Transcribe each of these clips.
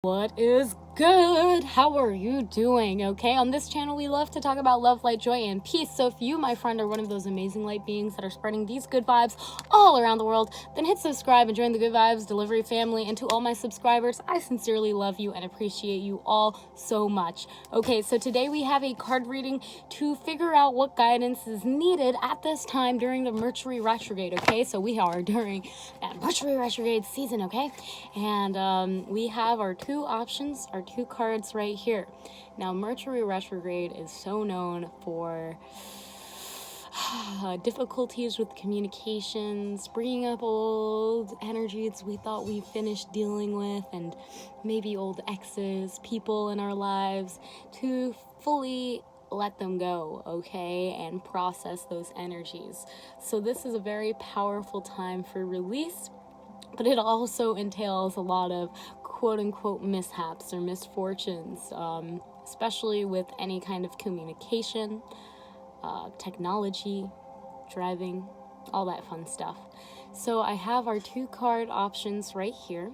What is good? How are you doing? Okay, on this channel we love to talk about love, light, joy, and peace. So if you, my friend, are one of those amazing light beings that are spreading these good vibes all around the world, then hit subscribe and join the Good Vibes Delivery family. And to all my subscribers, I sincerely love you and appreciate you all so much. Okay, so today we have a card reading to figure out what guidance is needed at this time during the Mercury retrograde. Okay, so we are during that Mercury retrograde season. Okay, and we have our two options, our two cards right here. Now, Mercury retrograde is so known for difficulties with communications, bringing up old energies we thought we finished dealing with, and maybe old exes, people in our lives, to fully let them go, okay, and process those energies. So this is a very powerful time for release, but it also entails a lot of quote-unquote mishaps or misfortunes, especially with any kind of communication, technology, driving, all that fun stuff. So I have our two card options right here,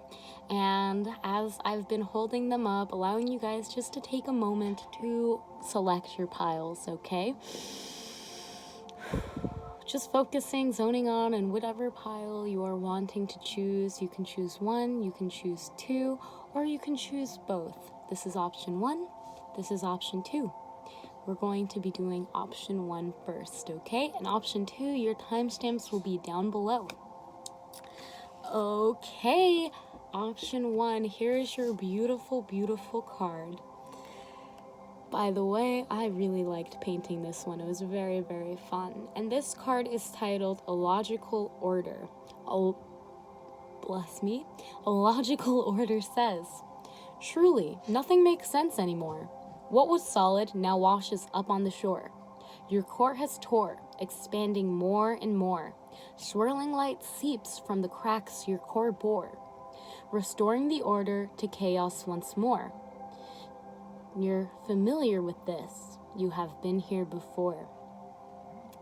and as I've been holding them up, allowing you guys just to take a moment to select your piles, okay? Just focusing, zoning on, and whatever pile you are wanting to choose. You can choose one, you can choose two, or you can choose both. This is option one, this is option two. We're going to be doing option one first, okay? And option two, your timestamps will be down below. Okay, option one, here's your beautiful, beautiful card. By the way, I really liked painting this one. It was very, very fun. And this card is titled A Logical Order. Bless me. A logical order says, truly, nothing makes sense anymore. What was solid now washes up on the shore. Your core has tore, expanding more and more. Swirling light seeps from the cracks your core bore, restoring the order to chaos once more. You're familiar with this. You have been here before.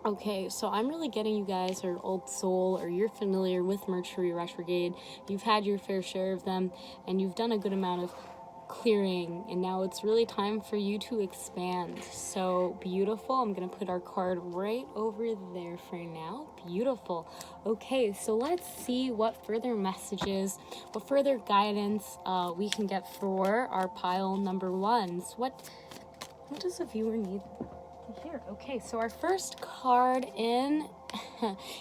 Okay, so I'm really getting you guys are old soul, or you're familiar with Mercury retrograde. You've had your fair share of them, and you've done a good amount of clearing, and now it's really time for you to expand. So beautiful. I'm gonna put our card right over there for now. Beautiful. Okay, so let's see what further messages, what further guidance we can get for our pile number ones. What does a viewer need here? Okay, so our first card in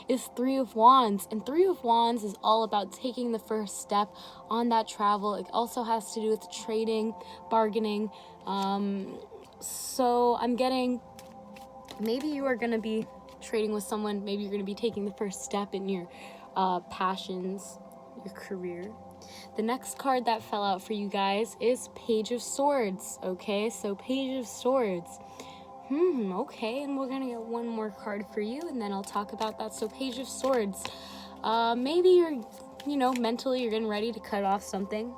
is Three of Wands, and Three of Wands is all about taking the first step on that travel. It also has to do with trading, bargaining. So I'm getting, maybe you are going to be trading with someone, maybe you're going to be taking the first step in your passions, your career. The next card that fell out for you guys is Page of Swords. Okay, so Page of Swords. Okay, and we're gonna get one more card for you, and then I'll talk about that. So Page of Swords. Maybe you're, mentally you're getting ready to cut off something.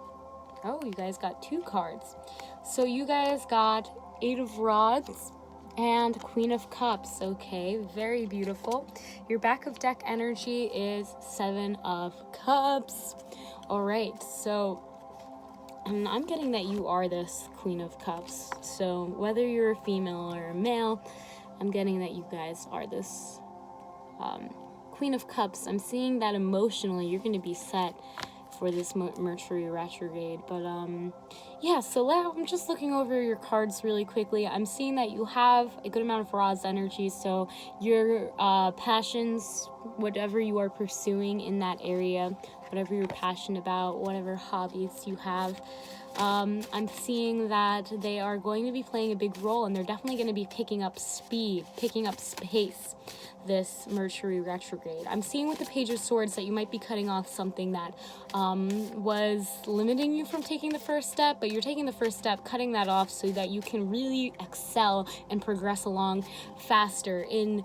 Oh, you guys got two cards. So you guys got Eight of Rods and Queen of Cups. Okay, very beautiful. Your back of deck energy is Seven of Cups. All right, so I'm getting that you are this Queen of Cups. So whether you're a female or a male, I'm getting that you guys are this Queen of Cups. I'm seeing that emotionally you're going to be set for this Mercury retrograde. But yeah, so I'm just looking over your cards really quickly. I'm seeing that you have a good amount of Ra's energy. So your passions, whatever you are pursuing in that area, whatever you're passionate about, whatever hobbies you have, I'm seeing that they are going to be playing a big role, and they're definitely going to be picking up speed, picking up space this Mercury retrograde. I'm seeing with the Page of Swords that you might be cutting off something that was limiting you from taking the first step, but you're taking the first step, cutting that off so that you can really excel and progress along faster in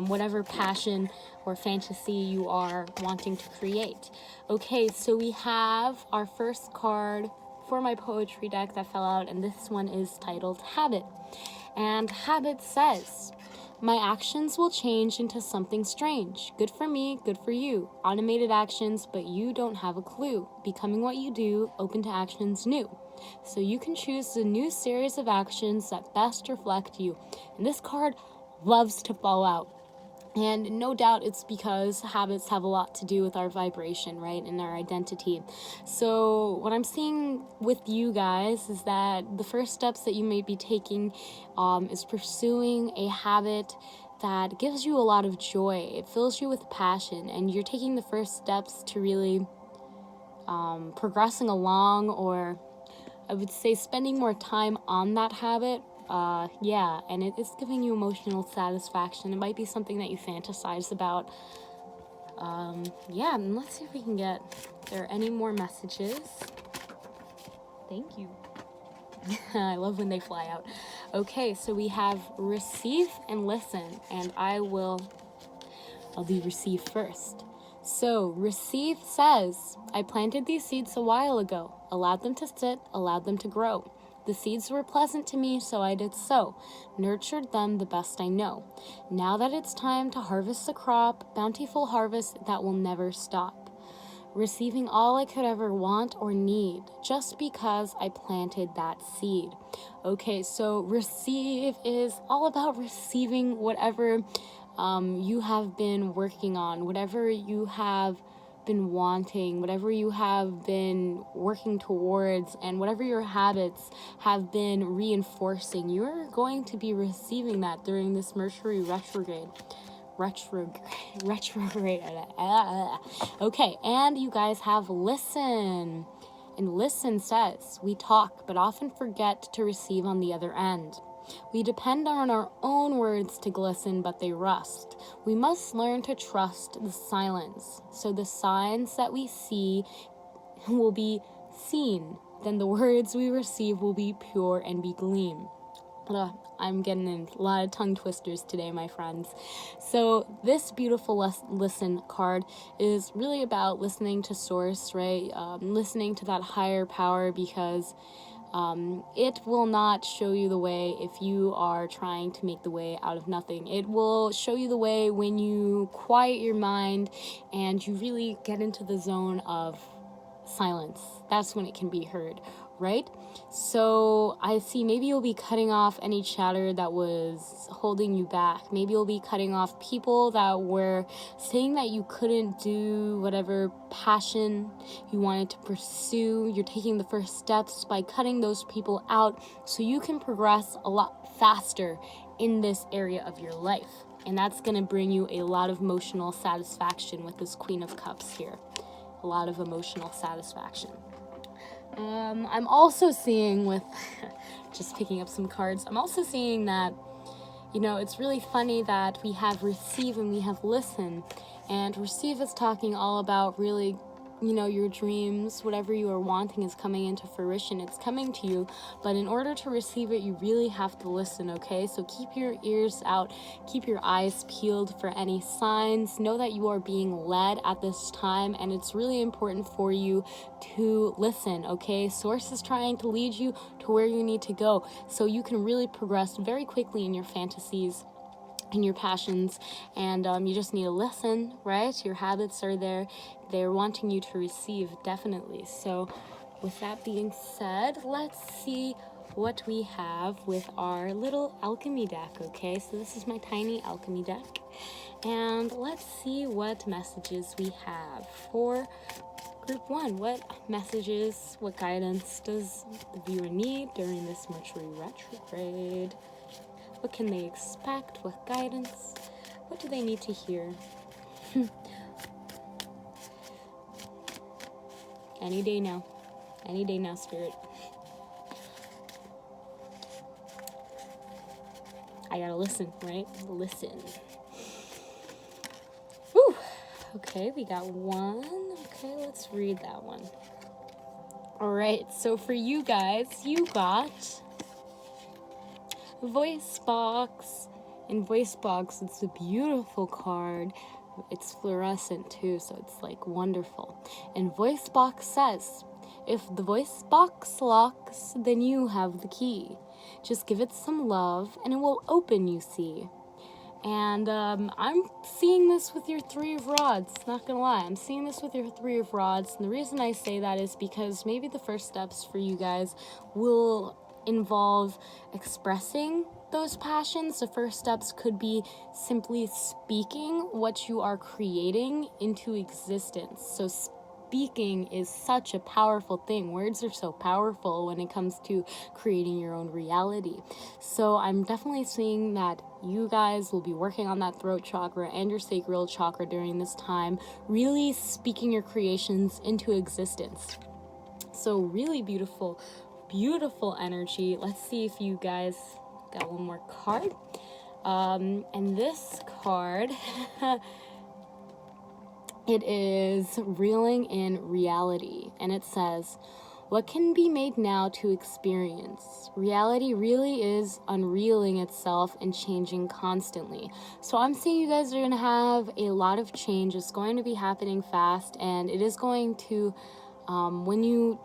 whatever passion or fantasy you are wanting to create. Okay, so we have our first card for my poetry deck that fell out, and this one is titled Habit. And Habit says, My actions will change into something strange. Good for me, good for you. Automated actions, but you don't have a clue. Becoming what you do, open to actions new. So you can choose the new series of actions that best reflect you. And this card loves to fall out. And no doubt it's because habits have a lot to do with our vibration, right, and our identity. So what I'm seeing with you guys is that the first steps that you may be taking is pursuing a habit that gives you a lot of joy. It fills you with passion, and you're taking the first steps to really progressing along, or I would say spending more time on that habit. And it's giving you emotional satisfaction. It might be something that you fantasize about. And let's see if we can get, there are any more messages. Thank you. I love when they fly out. Okay, so we have receive and listen, and I'll do receive first. So receive says, I planted these seeds a while ago, allowed them to sit, allowed them to grow. The seeds were pleasant to me, so I did so, nurtured them the best I know. Now that it's time to harvest the crop, bountiful harvest that will never stop. Receiving all I could ever want or need, just because I planted that seed. Okay, so receive is all about receiving whatever you have been working on, whatever you have been wanting, whatever you have been working towards, and whatever your habits have been reinforcing. You're going to be receiving that during this Mercury retrograde. Okay, and you guys have listen. And listen says, we talk, but often forget to receive on the other end. We depend on our own words to glisten, but they rust. We must learn to trust the silence, so the signs that we see will be seen. Then the words we receive will be pure and be gleam. I'm getting in a lot of tongue twisters today, my friends. So this beautiful listen card is really about listening to source, right? Listening to that higher power, because it will not show you the way if you are trying to make the way out of nothing. It will show you the way when you quiet your mind and you really get into the zone of silence. That's when it can be heard, right? So I see maybe you'll be cutting off any chatter that was holding you back. Maybe you'll be cutting off people that were saying that you couldn't do whatever passion you wanted to pursue. You're taking the first steps by cutting those people out so you can progress a lot faster in this area of your life. And that's going to bring you a lot of emotional satisfaction with this Queen of Cups here. A lot of emotional satisfaction. I'm also seeing with, just picking up some cards, I'm also seeing that, it's really funny that we have receive and we have listen. And receive is talking all about really, your dreams, whatever you are wanting is coming into fruition. It's coming to you. But in order to receive it, you really have to listen, okay? So keep your ears out. Keep your eyes peeled for any signs. Know that you are being led at this time, and it's really important for you to listen, okay? Source is trying to lead you to where you need to go so you can really progress very quickly in your fantasies and your passions, and you just need to listen, right? Your habits are there. They're wanting you to receive, definitely. So with that being said, let's see what we have with our little alchemy deck, okay? So this is my tiny alchemy deck, and let's see what messages we have for Group 1. What messages, what guidance does the viewer need during this Mercury retrograde? What can they expect? What guidance? What do they need to hear? Any day now. Any day now, Spirit. I gotta listen, right? Listen. Whew. Okay, we got one. Okay, let's read that one. Alright, so for you guys, you got Voice Box. In Voice Box, it's a beautiful card. It's fluorescent too, so it's like wonderful. And Voice Box says, if the voice box locks, then you have the key. Just give it some love and it will open, you see. And I'm seeing this with your Three of Rods, not gonna lie. I'm seeing this with your Three of Rods, and the reason I say that is because maybe the first steps for you guys will involve expressing those passions. The first steps could be simply speaking what you are creating into existence. So speaking is such a powerful thing. Words are so powerful when it comes to creating your own reality. So I'm definitely seeing that you guys will be working on that throat chakra and your sacral chakra during this time, really speaking your creations into existence. So really beautiful, beautiful energy. Let's see if you guys got one more card. And this card it is reeling in reality, and it says, what can be made now to experience? Reality really is unreeling itself and changing constantly. So I'm seeing you guys are going to have a lot of change. It's going to be happening fast, and it is going to, when you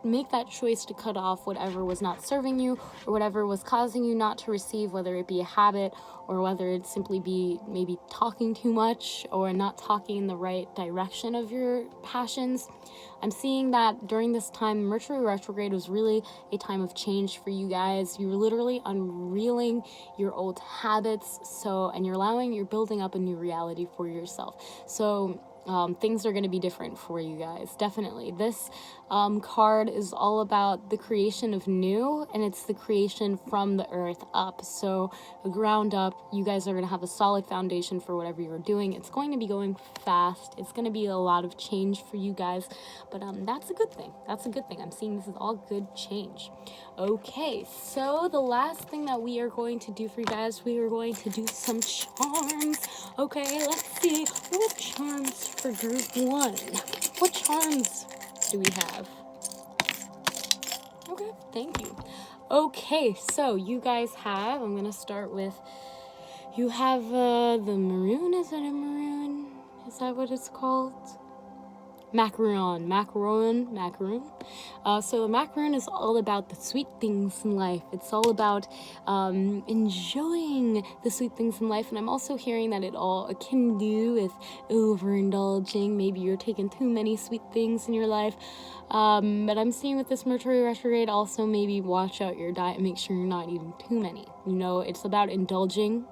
make that choice to cut off whatever was not serving you or whatever was causing you not to receive, whether it be a habit or whether it simply be maybe talking too much or not talking in the right direction of your passions. I'm seeing that during this time, Mercury retrograde was really a time of change for you guys. You're literally unreeling your old habits, and you're building up a new reality for yourself. So things are going to be different for you guys, definitely. This card is all about the creation of new, and it's the creation from the earth up. So the ground up, you guys are going to have a solid foundation for whatever you're doing. It's going to be going fast. It's going to be a lot of change for you guys, but that's a good thing. That's a good thing. I'm seeing this is all good change. Okay, so the last thing that we are going to do for you guys, we are going to do some charms. Okay, let's see what charms for group 1. What charms do we have? Okay, thank you. Okay, so you guys have, I'm going to start with, you have the maroon. Is it a maroon? Is that what it's called? Macaron. So the macaron is all about the sweet things in life. It's all about enjoying the sweet things in life. And I'm also hearing that it can do with overindulging. Maybe you're taking too many sweet things in your life. But I'm seeing with this Mercury retrograde also maybe watch out your diet and make sure you're not eating too many. It's about indulging.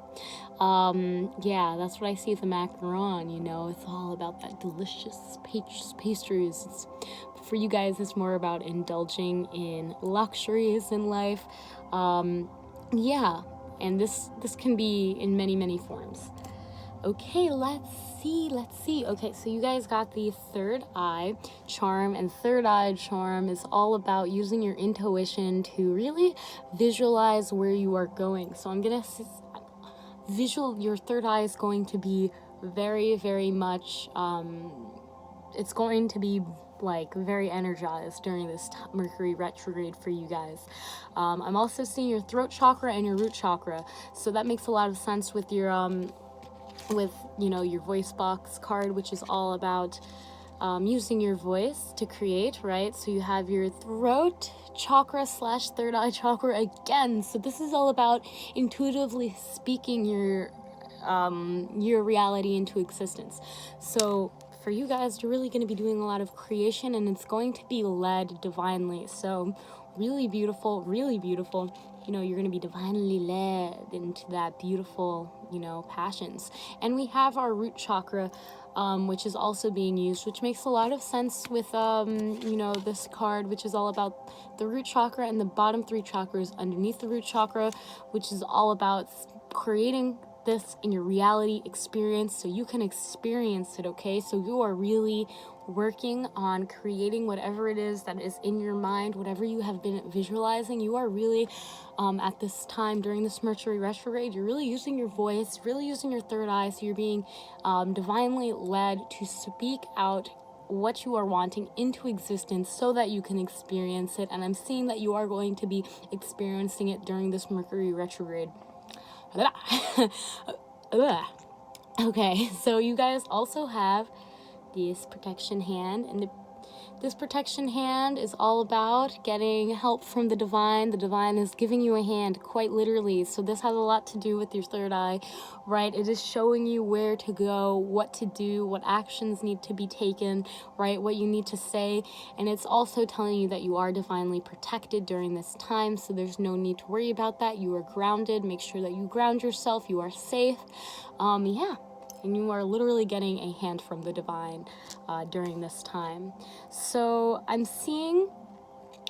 Yeah, that's what I see with the macaron, it's all about that delicious pastries. For you guys, it's more about indulging in luxuries in life. Yeah, and this can be in many, many forms. Okay, let's see. Okay, so you guys got the third eye charm, and third eye charm is all about using your intuition to really visualize where you are going. So I'm gonna your third eye is going to be very, very much, it's going to be very energized during this Mercury retrograde for you guys. I'm also seeing your throat chakra and your root chakra, so that makes a lot of sense with your your voice box card, which is all about using your voice to create, right? So you have your throat chakra / third eye chakra again. So this is all about intuitively speaking your reality into existence. So for you guys, you're really going to be doing a lot of creation, and it's going to be led divinely. So really beautiful, really beautiful. You're going to be divinely led into that beautiful, passions. And we have our root chakra, which is also being used, which makes a lot of sense with, this card, which is all about the root chakra and the bottom 3 chakras underneath the root chakra, which is all about creating this in your reality experience so you can experience it, okay? So you are really working on creating whatever it is that is in your mind, whatever you have been visualizing. You are really, at this time during this Mercury retrograde, you're really using your voice, really using your third eye, so you're being divinely led to speak out what you are wanting into existence so that you can experience it. And I'm seeing that you are going to be experiencing it during this Mercury retrograde. Okay, so you guys also have this protection hand, and This protection hand is all about getting help from the divine. The divine is giving you a hand, quite literally. So this has a lot to do with your third eye, right? It is showing you where to go, what to do, what actions need to be taken, right? What you need to say. And it's also telling you that you are divinely protected during this time. So there's no need to worry about that. You are grounded. Make sure that you ground yourself. You are safe. And you are literally getting a hand from the divine during this time. So I'm seeing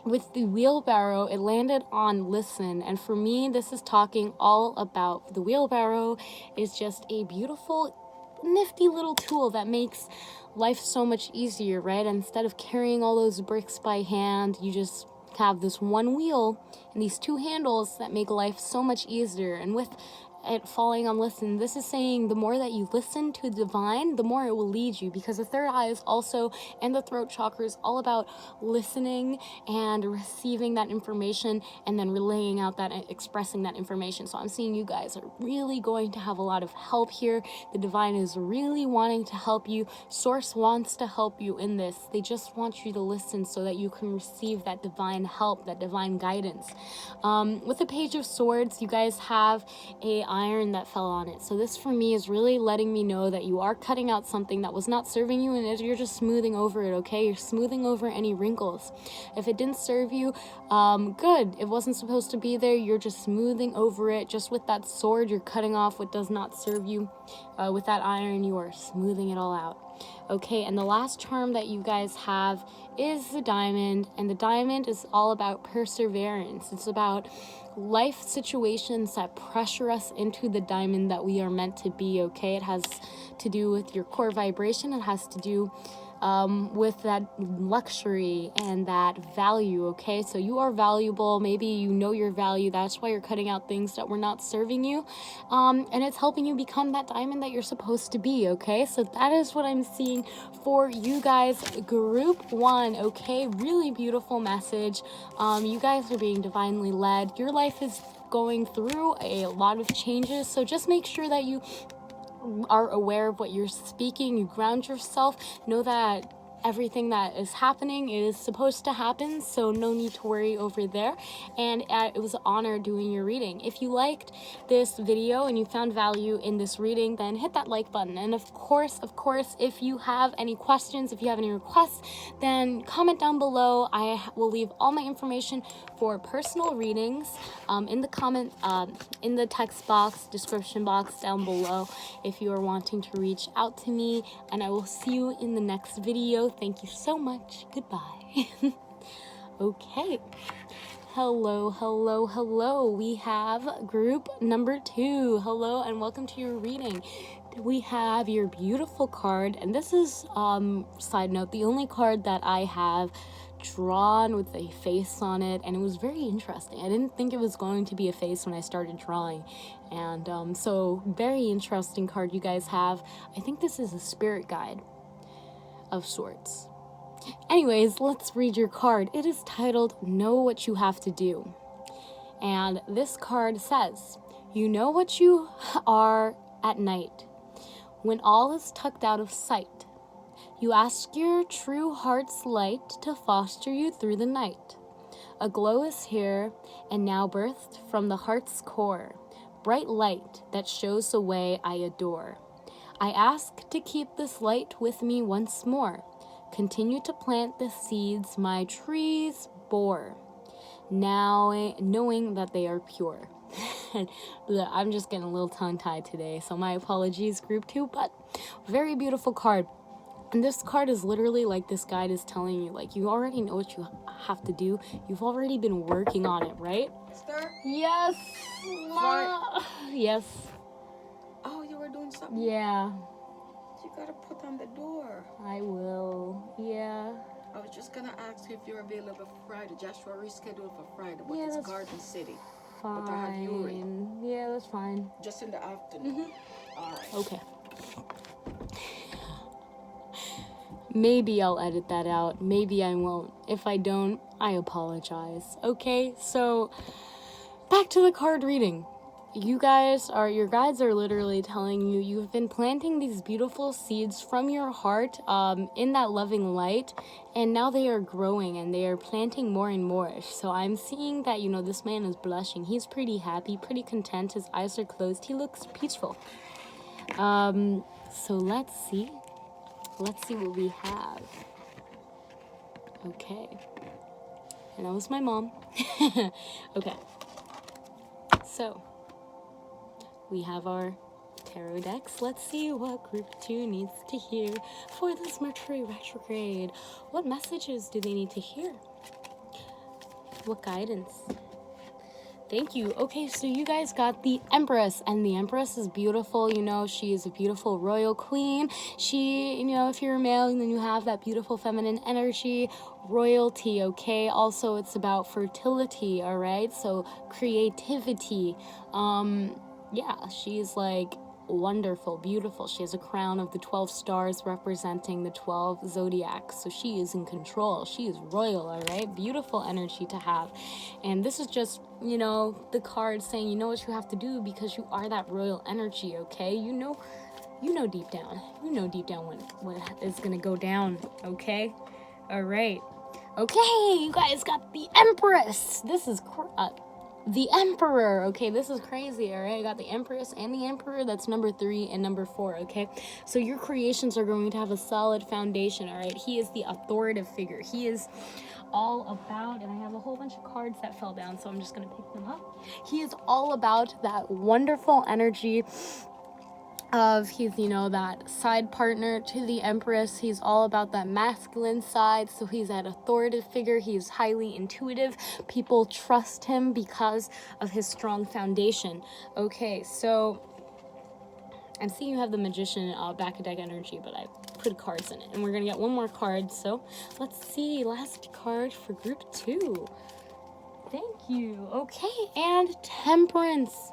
with the wheelbarrow, it landed on listen. And for me, this is talking all about the wheelbarrow is just a beautiful, nifty little tool that makes life so much easier, right? Instead of carrying all those bricks by hand, you just have this one wheel and these two handles that make life so much easier. And with it falling on listen, this is saying the more that you listen to the divine, the more it will lead you, because the third eye is also, and the throat chakra is all about listening and receiving that information and then relaying out that, expressing that information. So I'm seeing you guys are really going to have a lot of help here. The divine is really wanting to help you. Source wants to help you in this. They just want you to listen so that you can receive that divine help, that divine guidance. With the Page of Swords, you guys have a iron that fell on it. So this for me is really letting me know that you are cutting out something that was not serving you, and you're just smoothing over it, okay? You're smoothing over any wrinkles. If it didn't serve you, good. It wasn't supposed to be there. You're just smoothing over it. Just with that sword, you're cutting off what does not serve you. With that iron, you are smoothing it all out. Okay, and the last charm that you guys have is the diamond, and the diamond is all about perseverance. It's about life situations that pressure us into the diamond that we are meant to be, okay? It has to do with your core vibration. It has to do with that luxury and that value, okay? So you are valuable. Maybe you know your value. That's why you're cutting out things that were not serving you. And it's helping you become that diamond that you're supposed to be, okay? So that is what I'm seeing for you guys, group 1, okay? Really beautiful message. You guys are being divinely led. Your life is going through a lot of changes, so just make sure that you are aware of what you're speaking, you ground yourself, know that everything that is happening is supposed to happen, so no need to worry over there. And it was an honor doing your reading. If you liked this video and you found value in this reading, then hit that like button. And of course, if you have any questions, if you have any requests, then comment down below. I will leave all my information for personal readings in the text box, description box down below if you are wanting to reach out to me, and I will see you in the next video. Thank you so much. Goodbye. Okay. Hello. We have group number 2. Hello and welcome to your reading. We have your beautiful card, and this is, side note, the only card that I have drawn with a face on it, and it was very interesting. I didn't think it was going to be a face when I started drawing, and so very interesting card you guys have. I think this is a spirit guide of sorts. Anyways, let's read your card. It is titled Know What You Have to Do, and this card says, you know what you are at night when all is tucked out of sight. You ask your true heart's light to foster you through the night. A glow is here and now birthed from the heart's core, bright light that shows the way I adore. I ask to keep this light with me once more. Continue to plant the seeds my trees bore, now knowing that they are pure. I'm just getting a little tongue-tied today, so my apologies, group 2, but very beautiful card. And this card is literally like this guide is telling you, like, you already know what you have to do. You've already been working on it, right? Sister? Yes. Yes. Oh, you were doing something? Yeah. You gotta put on the door. I will. Yeah. I was just gonna ask you if you're available for Friday. Joshua rescheduled for Friday, but Yeah, it's that's Garden City. Fine. But I have Yuri. Yeah, that's fine. Just in the afternoon. All right. Okay. Maybe I'll edit that out. Maybe I won't. If I don't, I apologize. Okay, so back to the card reading. your guides are literally telling you you've been planting these beautiful seeds from your heart in that loving light, and now they are growing and they are planting more and more. So I'm seeing that, this man is blushing. He's pretty happy, pretty content. His eyes are closed. He looks peaceful. So let's see what we have. Okay. And that was my mom. Okay. So we have our tarot decks. Let's see what group 2 needs to hear for this Mercury retrograde. What messages do they need to hear? What guidance? Thank you. Okay, so you guys got the Empress, and the Empress is beautiful. She is a beautiful royal queen. She, if you're a male, then you have that beautiful feminine energy, royalty, okay? Also, it's about fertility, all right? So creativity. Yeah, she's like wonderful, beautiful. She has a crown of the 12 stars representing the 12 zodiacs. So she is in control. She is royal, all right? Beautiful energy to have. And this is just, the card saying, you know what you have to do because you are that royal energy, okay? You know deep down. You know deep down what is going to go down, okay? All right. Okay, you guys got the Empress. This is the Emperor. Okay, this is crazy. All right, I got the Empress and the Emperor. That's number 3 and number 4. Okay, so your creations are going to have a solid foundation. All right, he is the authoritative figure. He is all about, and I have a whole bunch of cards that fell down, so I'm just gonna pick them up. He is all about that wonderful energy of, he's that side partner to the Empress. He's all about that masculine side, so he's that authoritative figure. He's highly intuitive. People trust him because of his strong foundation. Okay, so I'm seeing you have the Magician back of deck energy, but I put cards in it, and we're gonna get one more card. So let's see, last card for group 2. Thank you. Okay, and Temperance.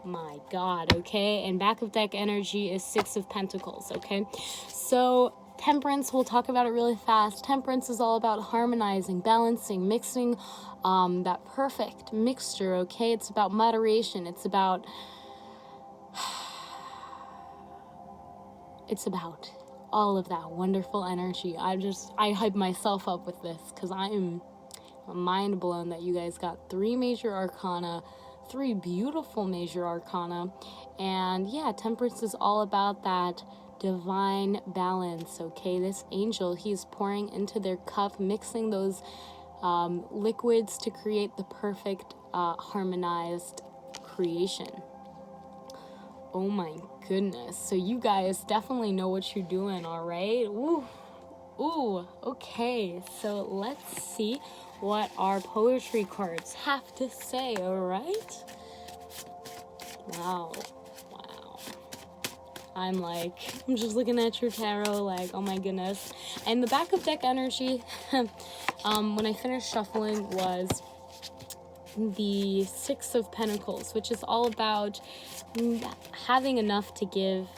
My God, okay? And back of deck energy is 6 of Pentacles, okay? So Temperance, we'll talk about it really fast. Temperance is all about harmonizing, balancing, mixing that perfect mixture, okay? It's about moderation. It's about all of that wonderful energy. I hype myself up with this because I'm mind blown that you guys got 3 major arcana, 3 beautiful major arcana. And yeah, Temperance is all about that divine balance, okay? This angel, he's pouring into their cup, mixing those liquids to create the perfect harmonized creation. Oh my goodness. So you guys definitely know what you're doing, all right? Ooh, okay. So let's see what our poetry cards have to say, all right? Wow. I'm just looking at your tarot like, oh my goodness. And the back of deck energy, when I finished shuffling, was the 6 of Pentacles, which is all about having enough to give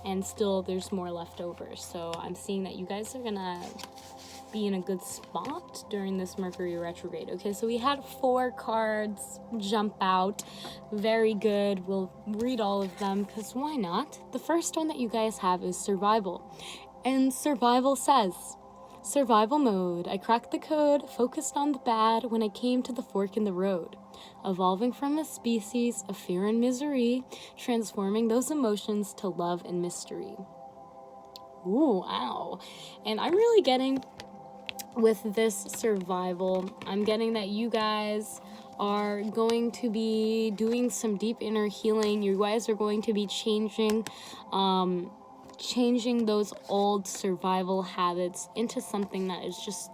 and still there's more left over. So I'm seeing that you guys are gonna be in a good spot during this Mercury retrograde. Okay, so we had 4 cards jump out. Very good. We'll read all of them because why not? The first one that you guys have is survival. And survival says, survival mode. I cracked the code, focused on the bad when I came to the fork in the road. Evolving from a species of fear and misery, transforming those emotions to love and mystery. Ooh, wow. And I'm really getting with this survival, I'm getting that you guys are going to be doing some deep inner healing. You guys are going to be changing those old survival habits into something that is just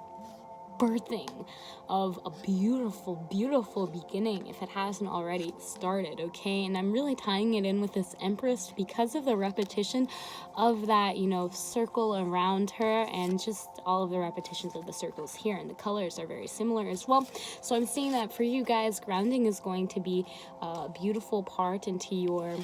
birthing of a beautiful, beautiful beginning if it hasn't already started, okay? And I'm really tying it in with this Empress because of the repetition of that, circle around her and just all of the repetitions of the circles here. And the colors are very similar as well. So I'm seeing that for you guys, grounding is going to be a beautiful part into your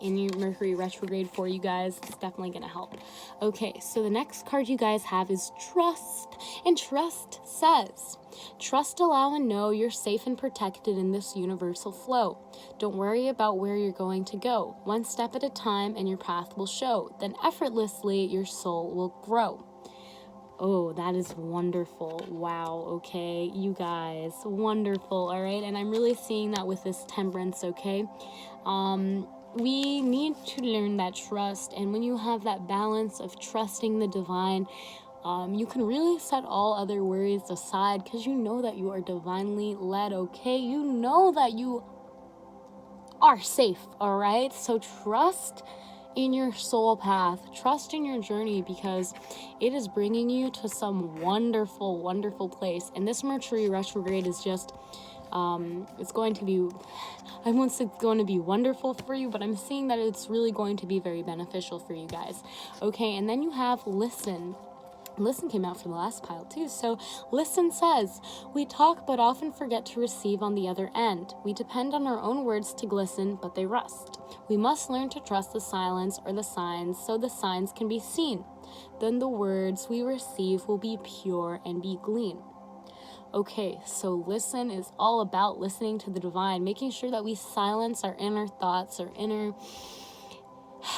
in your Mercury retrograde for you guys. It's definitely going to help. Okay, so the next card you guys have is trust. And trust says, trust, allow, and know you're safe and protected in this universal flow. Don't worry about where you're going to go. One step at a time and your path will show. Then effortlessly your soul will grow. Oh, that is wonderful. Wow, okay, you guys, wonderful, all right? And I'm really seeing that with this temperance, okay? We need to learn that trust, and when you have that balance of trusting the divine, you can really set all other worries aside because you know that you are divinely led, okay? You know that you are safe, all right? So trust in your soul path, trust in your journey, because it is bringing you to some wonderful, wonderful place. And this Mercury retrograde is just, it's going to be, I won't say it's going to be wonderful for you, but I'm seeing that it's really going to be very beneficial for you guys. Okay, and then you have listen. Listen came out for the last pile too. So listen says, we talk but often forget to receive on the other end. We depend on our own words to glisten, but they rust. We must learn to trust the silence or the signs so the signs can be seen. Then the words we receive will be pure and be clean. Okay, so listen is all about listening to the divine, making sure that we silence our inner thoughts, our inner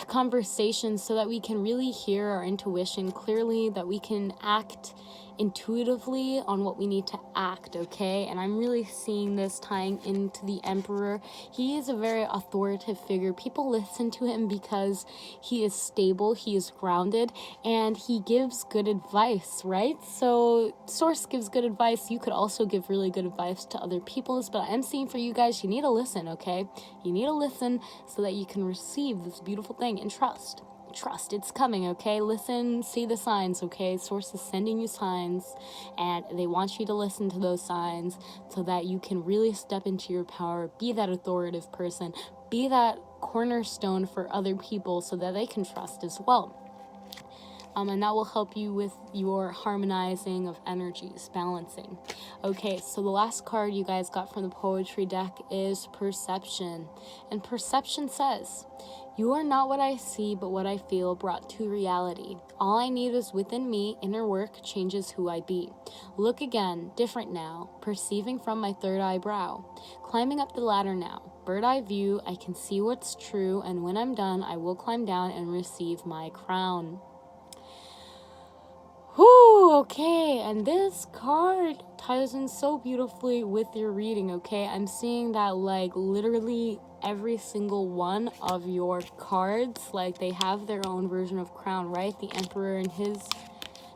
conversations, so that we can really hear our intuition clearly, that we can act intuitively on what we need to act, okay? And I'm really seeing this tying into the Emperor. He is a very authoritative figure. People listen to him because he is stable, he is grounded, and he gives good advice, right? So Source gives good advice. You could also give really good advice to other people's, but I'm seeing for you guys, you need to listen, okay? You need to listen so that you can receive this beautiful thing and trust. Trust, it's coming, okay? Listen, see the signs, okay? Source is sending you signs, and they want you to listen to those signs so that you can really step into your power, be that authoritative person, be that cornerstone for other people so that they can trust as well. And that will help you with your harmonizing of energies, balancing. Okay, so the last card you guys got from the poetry deck is Perception. And Perception says, you are not what I see, but what I feel brought to reality. All I need is within me, inner work changes who I be. Look again, different now, perceiving from my third eyebrow. Climbing up the ladder now, bird eye view, I can see what's true, and when I'm done, I will climb down and receive my crown. Whew, okay, and this card ties in so beautifully with your reading, okay? I'm seeing that, like, literally every single one of your cards, like, they have their own version of crown, right? The Emperor and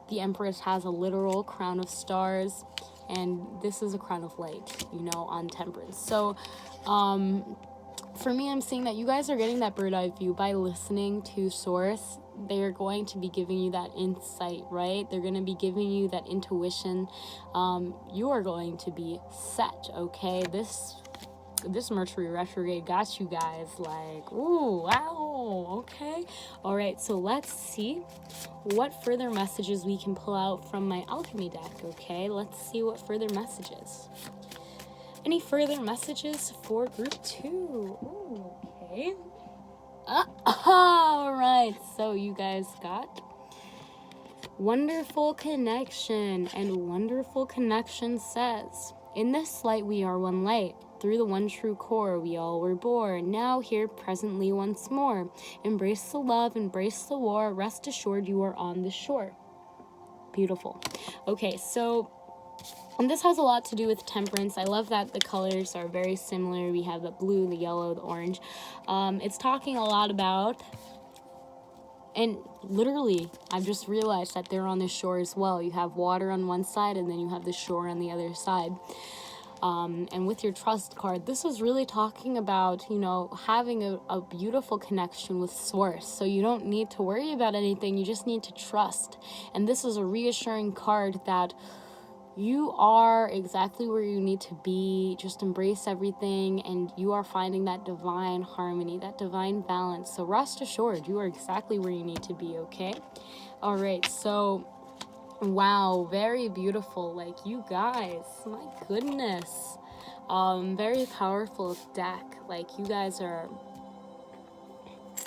the Empress has a literal crown of stars, and this is a crown of light, you know, on Temperance. So, for me, I'm seeing that you guys are getting that bird eye view by listening to Source. They're going to be giving you that insight, right? They're going to be giving you that intuition. You are going to be set, okay? This Mercury retrograde got you guys like, ooh, wow, okay. All right, so let's see what further messages we can pull out from my alchemy deck, okay? Let's see what further messages. Any further messages for group 2? Ooh, okay. All right, so you guys got wonderful connection, and wonderful connection says, in this light we are one light. Through the one true core we all were born, now here presently once more. Embrace the love, embrace the war, rest assured you are on the shore. Beautiful. Okay, so and this has a lot to do with temperance. I love that the colors are very similar. We have the blue, the yellow, the orange. It's talking a lot about, and literally, I've just realized that they're on the shore as well. You have water on one side, and then you have the shore on the other side. And with your trust card, this is really talking about, you know, having a beautiful connection with Source. So you don't need to worry about anything. You just need to trust. And this is a reassuring card that you are exactly where you need to be. Just embrace everything, and you are finding that divine harmony, that divine balance. So rest assured, you are exactly where you need to be, okay? All right, so wow, very beautiful. Like, you guys, my goodness. Very powerful deck. Like, you guys are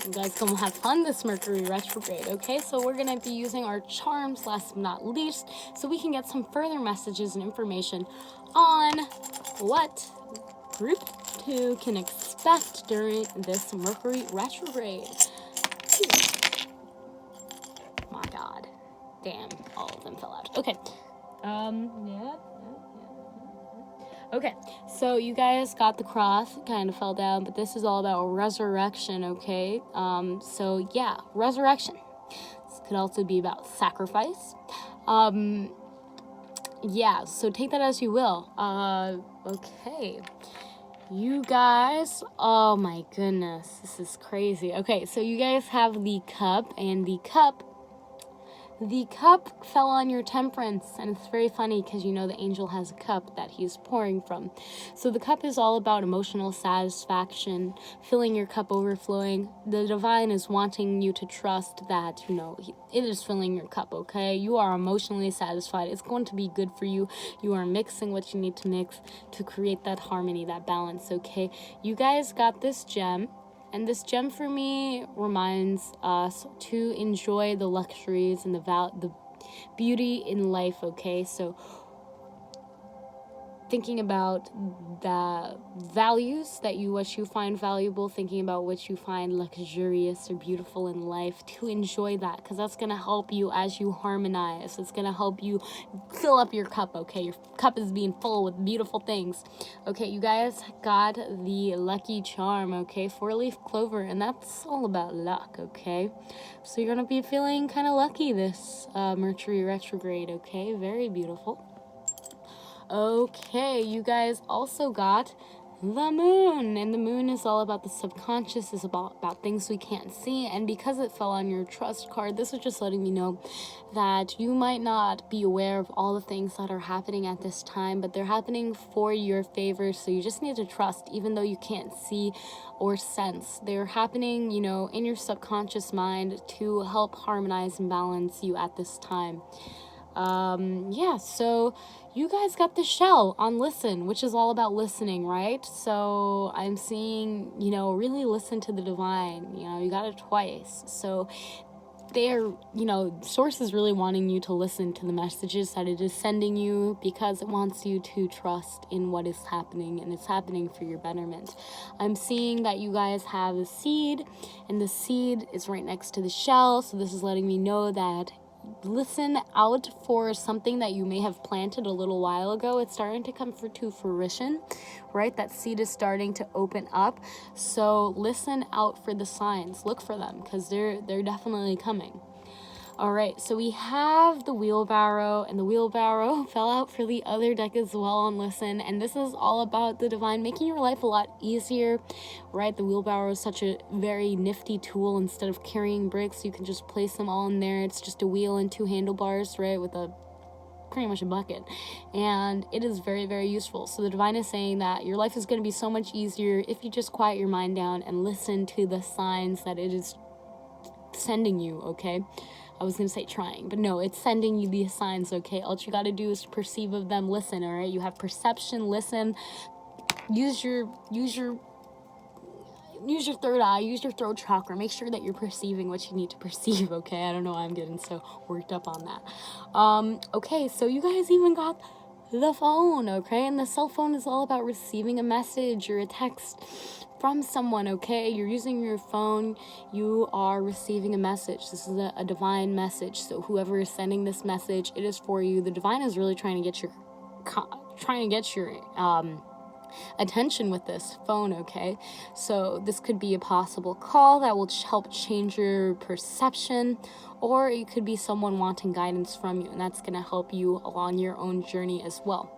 You guys gonna have fun this Mercury retrograde, okay? So we're gonna be using our charms last but not least, so we can get some further messages and information on what Group 2 can expect during this Mercury retrograde. My God. Damn, all of them fell out. Okay. Okay, so you guys got the cross, kind of fell down, but this is all about resurrection, okay? So yeah, resurrection. This could also be about sacrifice. Yeah, so take that as you will. Okay. You guys, oh my goodness, this is crazy. Okay, so you guys have the cup, and the cup fell on your temperance, and it's very funny because you know the angel has a cup that he's pouring from. So the cup is all about emotional satisfaction, filling your cup overflowing. The divine is wanting you to trust that, you know, it is filling your cup, okay? You are emotionally satisfied. It's going to be good for you. You are mixing what you need to mix to create that harmony, that balance, okay? You guys got this gem. And this gem for me reminds us to enjoy the luxuries and the beauty in life, okay? So thinking about the values what you find valuable, thinking about what you find luxurious or beautiful in life, to enjoy that, because that's going to help you as you harmonize. It's going to help you fill up your cup, okay? Your cup is being full with beautiful things. Okay, you guys got the lucky charm, okay? 4-leaf clover, and that's all about luck, okay? So you're going to be feeling kind of lucky this Mercury retrograde, okay? Very beautiful. Okay, you guys also got the moon, and the moon is all about the subconscious, is about things we can't see, and because it fell on your trust card, this is just letting me know that you might not be aware of all the things that are happening at this time, but they're happening for your favor, so you just need to trust, even though you can't see or sense. They're happening, you know, in your subconscious mind to help harmonize and balance you at this time. Yeah, so you guys got the shell on listen, which is all about listening, right? So I'm seeing, you know, really listen to the divine. You know, you got it twice. So they're, you know, source is really wanting you to listen to the messages that it is sending you, because it wants you to trust in what is happening, and it's happening for your betterment. I'm seeing that you guys have a seed, and the seed is right next to the shell, so this is letting me know that listen out for something that you may have planted a little while ago. It's starting to come to fruition, right? That seed is starting to open up. So listen out for the signs. Look for them, because they're definitely coming. All right, so we have the wheelbarrow, and the wheelbarrow fell out for the other deck as well on listen, and this is all about the divine making your life a lot easier, right? The wheelbarrow is such a very nifty tool. Instead of carrying bricks, you can just place them all in there. It's just a wheel and 2 handlebars, right, with pretty much a bucket, and it is very, very useful. So the divine is saying that your life is going to be so much easier if you just quiet your mind down and listen to the signs that it is sending you, okay? I was going to say trying, but no, it's sending you these signs, okay? All you got to do is perceive of them, listen, all right? You have perception, listen, use your third eye, use your throat chakra. Make sure that you're perceiving what you need to perceive, okay? I don't know why I'm getting so worked up on that. Okay, so you guys even got the phone, okay? And the cell phone is all about receiving a message or a text from someone, okay? You're using your phone, you are receiving a message. This is a divine message. So whoever is sending this message, it is for you. The divine is really trying to get your attention with this phone, okay? So this could be a possible call that will help change your perception, or it could be someone wanting guidance from you, and that's going to help you along your own journey as well.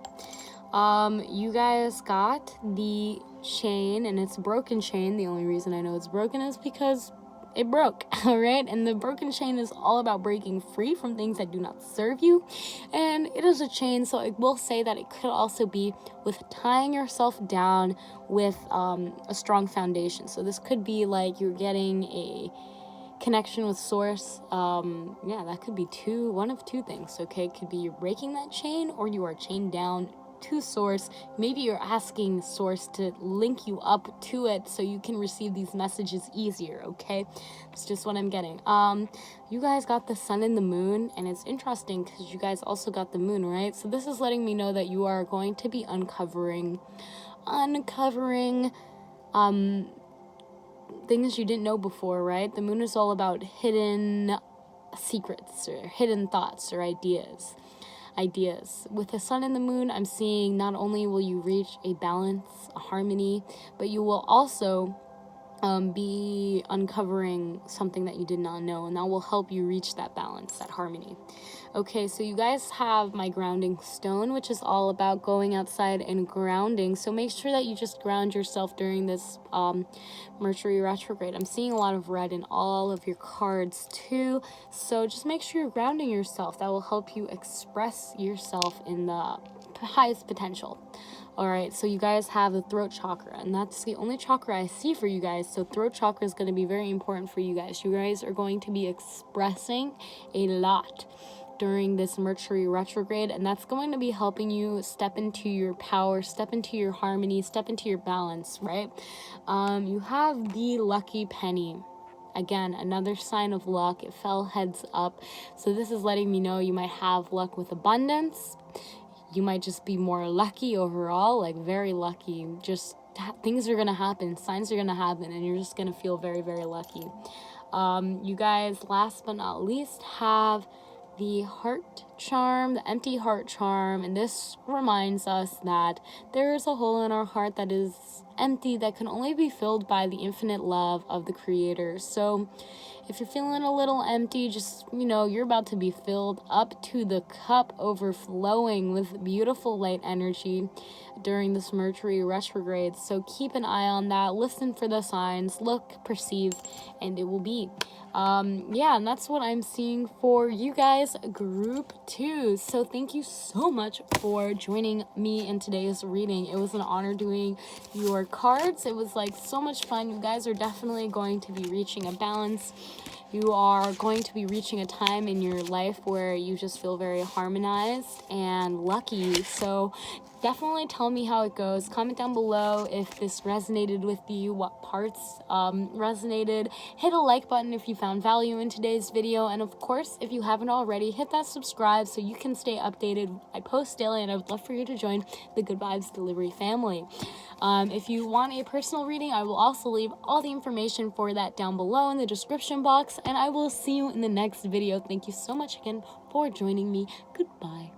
You guys got the chain, and it's a broken chain. The only reason I know it's broken is because it broke, all right? And the broken chain is all about breaking free from things that do not serve you, and it is a chain, so I will say that it could also be with tying yourself down with a strong foundation. So this could be like you're getting a connection with source. Yeah, that could be one of two things, okay? It could be you're breaking that chain, or you are chained down to source. Maybe you're asking source to link you up to it so you can receive these messages easier, okay? It's just what I'm getting. You guys got the sun and the moon, and it's interesting because you guys also got the moon, right? So this is letting me know that you are going to be uncovering things you didn't know before, right? The moon is all about hidden secrets or hidden thoughts or ideas. With the sun and the moon, I'm seeing not only will you reach a balance, a harmony, but you will also be uncovering something that you did not know, and that will help you reach that balance, that harmony. Okay, so you guys have my grounding stone, which is all about going outside and grounding. So make sure that you just ground yourself during this Mercury retrograde. I'm seeing a lot of red in all of your cards too. So just make sure you're grounding yourself. That will help you express yourself in the highest potential. All right, so you guys have the throat chakra, and that's the only chakra I see for you guys. So throat chakra is going to be very important for you guys. You guys are going to be expressing a lot during this Mercury retrograde, and that's going to be helping you step into your power, step into your harmony, step into your balance, right? You have the lucky penny. Again, another sign of luck. It fell heads up. So this is letting me know you might have luck with abundance. You might just be more lucky overall, like very lucky. Just things are going to happen, signs are going to happen, and you're just going to feel very, very lucky. You guys, last but not least, have the heart charm, the empty heart charm, and this reminds us that there is a hole in our heart that is empty, that can only be filled by the infinite love of the Creator. So if you're feeling a little empty, just, you're about to be filled up to the cup, overflowing with beautiful light energy during this Mercury retrograde. So keep an eye on that. Listen for the signs. Look, perceive, and it will be. And that's what I'm seeing for you guys, group 2. So thank you so much for joining me in today's reading. It was an honor doing your cards. It was so much fun. You guys are definitely going to be reaching a balance. You are going to be reaching a time in your life where you just feel very harmonized and lucky. So definitely tell me how it goes. Comment down below if this resonated with you, what parts resonated. Hit a like button if you found value in today's video. And of course, if you haven't already, hit that subscribe so you can stay updated. I post daily, and I would love for you to join the Good Vibes Delivery family. If you want a personal reading, I will also leave all the information for that down below in the description box, and I will see you in the next video. Thank you so much again for joining me. Goodbye.